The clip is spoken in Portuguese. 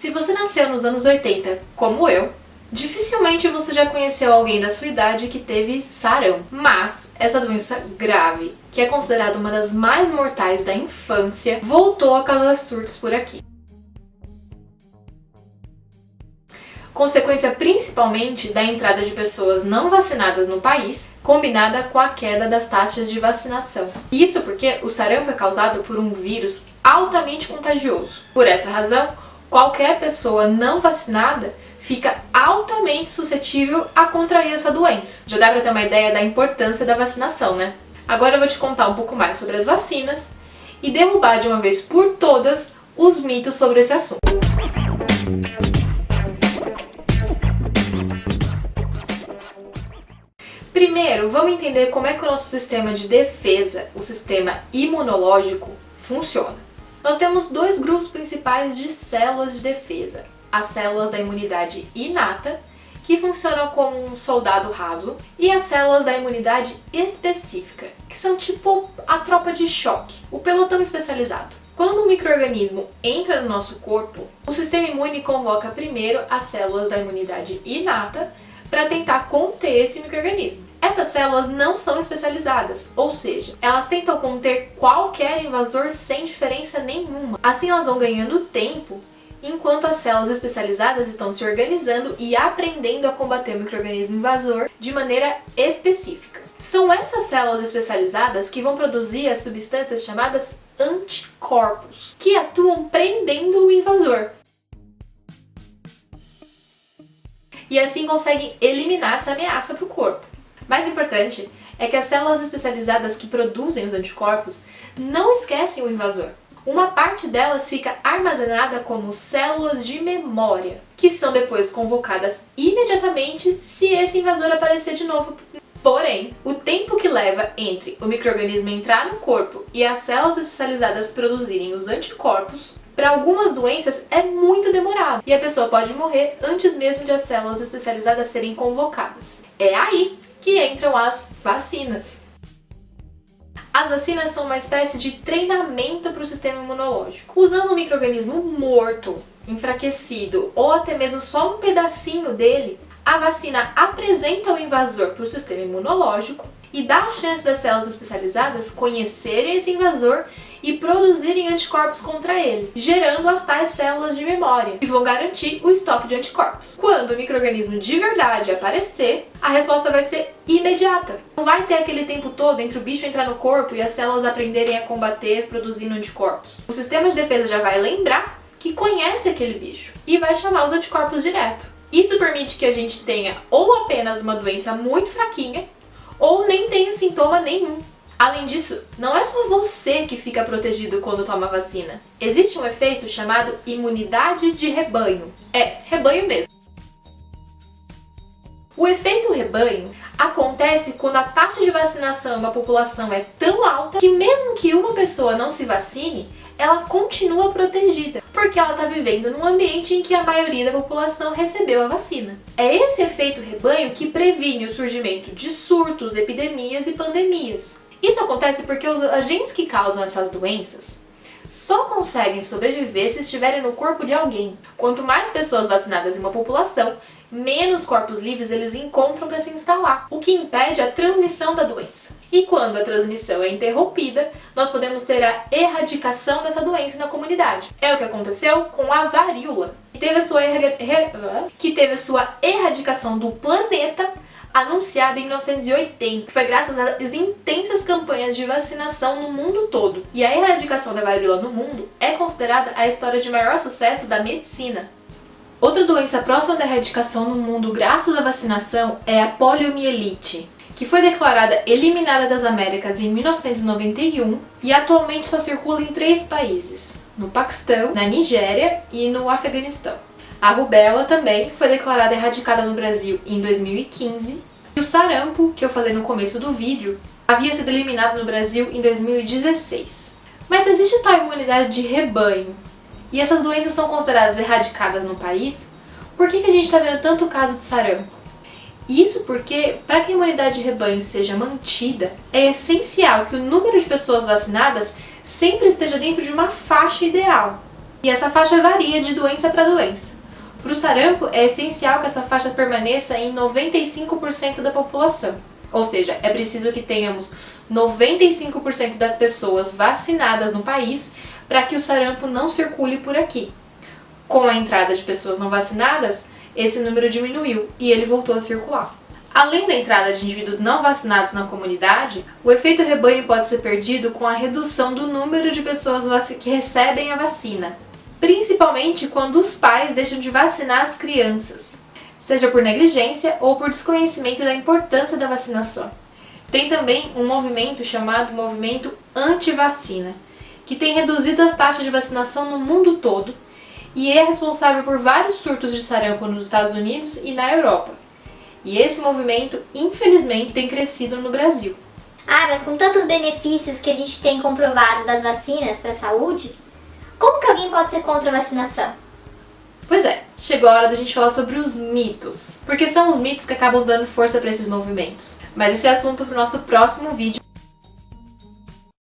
Se você nasceu nos anos 80, como eu, dificilmente você já conheceu alguém da sua idade que teve sarampo. Mas essa doença grave, que é considerada uma das mais mortais da infância, voltou a causar surtos por aqui. Consequência principalmente da entrada de pessoas não vacinadas no país, combinada com a queda das taxas de vacinação. Isso porque o sarampo é causado por um vírus altamente contagioso. Por essa razão, qualquer pessoa não vacinada fica altamente suscetível a contrair essa doença. Já dá para ter uma ideia da importância da vacinação, né? Agora eu vou te contar um pouco mais sobre as vacinas e derrubar de uma vez por todas os mitos sobre esse assunto. Primeiro, vamos entender como é que o nosso sistema de defesa, o sistema imunológico, funciona. Nós temos dois grupos principais de células de defesa. As células da imunidade inata, que funcionam como um soldado raso, e as células da imunidade específica, que são tipo a tropa de choque, o pelotão especializado. Quando um micro-organismo entra no nosso corpo, o sistema imune convoca primeiro as células da imunidade inata para tentar conter esse micro-organismo. Essas células não são especializadas, ou seja, elas tentam conter qualquer invasor sem diferença nenhuma. Assim elas vão ganhando tempo, enquanto as células especializadas estão se organizando e aprendendo a combater o micro-organismo invasor de maneira específica. São essas células especializadas que vão produzir as substâncias chamadas anticorpos, que atuam prendendo o invasor. E assim conseguem eliminar essa ameaça para o corpo. Mais importante é que as células especializadas que produzem os anticorpos não esquecem o invasor. Uma parte delas fica armazenada como células de memória, que são depois convocadas imediatamente se esse invasor aparecer de novo. Porém, o tempo que leva entre o micro-organismo entrar no corpo e as células especializadas produzirem os anticorpos, para algumas doenças é muito demorado e a pessoa pode morrer antes mesmo de as células especializadas serem convocadas. É aí que entram as vacinas. As vacinas são uma espécie de treinamento para o sistema imunológico. Usando um micro-organismo morto, enfraquecido ou até mesmo só um pedacinho dele, a vacina apresenta o invasor para o sistema imunológico e dá a chance das células especializadas conhecerem esse invasor e produzirem anticorpos contra ele, gerando as tais células de memória, que vão garantir o estoque de anticorpos. Quando o micro-organismo de verdade aparecer, a resposta vai ser imediata. Não vai ter aquele tempo todo entre o bicho entrar no corpo e as células aprenderem a combater produzindo anticorpos. O sistema de defesa já vai lembrar que conhece aquele bicho e vai chamar os anticorpos direto. Isso permite que a gente tenha ou apenas uma doença muito fraquinha, ou nem tenha sintoma nenhum. Além disso, não é só você que fica protegido quando toma vacina. Existe um efeito chamado imunidade de rebanho. É, rebanho mesmo. O efeito rebanho acontece quando a taxa de vacinação em uma população é tão alta que mesmo que uma pessoa não se vacine, ela continua protegida, porque ela está vivendo num ambiente em que a maioria da população recebeu a vacina. É esse efeito rebanho que previne o surgimento de surtos, epidemias e pandemias. Isso acontece porque os agentes que causam essas doenças só conseguem sobreviver se estiverem no corpo de alguém. Quanto mais pessoas vacinadas em uma população, menos corpos livres eles encontram para se instalar, o que impede a transmissão da doença. E quando a transmissão é interrompida, nós podemos ter a erradicação dessa doença na comunidade. É o que aconteceu com a varíola, que teve a sua erradicação do planeta anunciada em 1980. Foi graças às intensas campanhas de vacinação no mundo todo. E a erradicação da varíola no mundo é considerada a história de maior sucesso da medicina. Outra doença próxima da erradicação no mundo graças à vacinação é a poliomielite, que foi declarada eliminada das Américas em 1991 e atualmente só circula em 3 países, no Paquistão, na Nigéria e no Afeganistão. A rubéola também foi declarada erradicada no Brasil em 2015 e o sarampo, que eu falei no começo do vídeo, havia sido eliminado no Brasil em 2016. Mas se existe tal imunidade de rebanho e essas doenças são consideradas erradicadas no país, por que a gente está vendo tanto caso de sarampo? Isso porque, para que a imunidade de rebanho seja mantida, é essencial que o número de pessoas vacinadas sempre esteja dentro de uma faixa ideal. E essa faixa varia de doença para doença. Para o sarampo, é essencial que essa faixa permaneça em 95% da população. Ou seja, é preciso que tenhamos 95% das pessoas vacinadas no país para que o sarampo não circule por aqui. Com a entrada de pessoas não vacinadas, esse número diminuiu e ele voltou a circular. Além da entrada de indivíduos não vacinados na comunidade, o efeito rebanho pode ser perdido com a redução do número de pessoas que recebem a vacina, principalmente quando os pais deixam de vacinar as crianças, seja por negligência ou por desconhecimento da importância da vacinação. Tem também um movimento chamado movimento anti-vacina, que tem reduzido as taxas de vacinação no mundo todo e é responsável por vários surtos de sarampo nos Estados Unidos e na Europa. E esse movimento, infelizmente, tem crescido no Brasil. Mas com tantos benefícios que a gente tem comprovados das vacinas para a saúde, como que alguém pode ser contra a vacinação? Pois é, chegou a hora da gente falar sobre os mitos, porque são os mitos que acabam dando força para esses movimentos. Mas esse é assunto para o nosso próximo vídeo.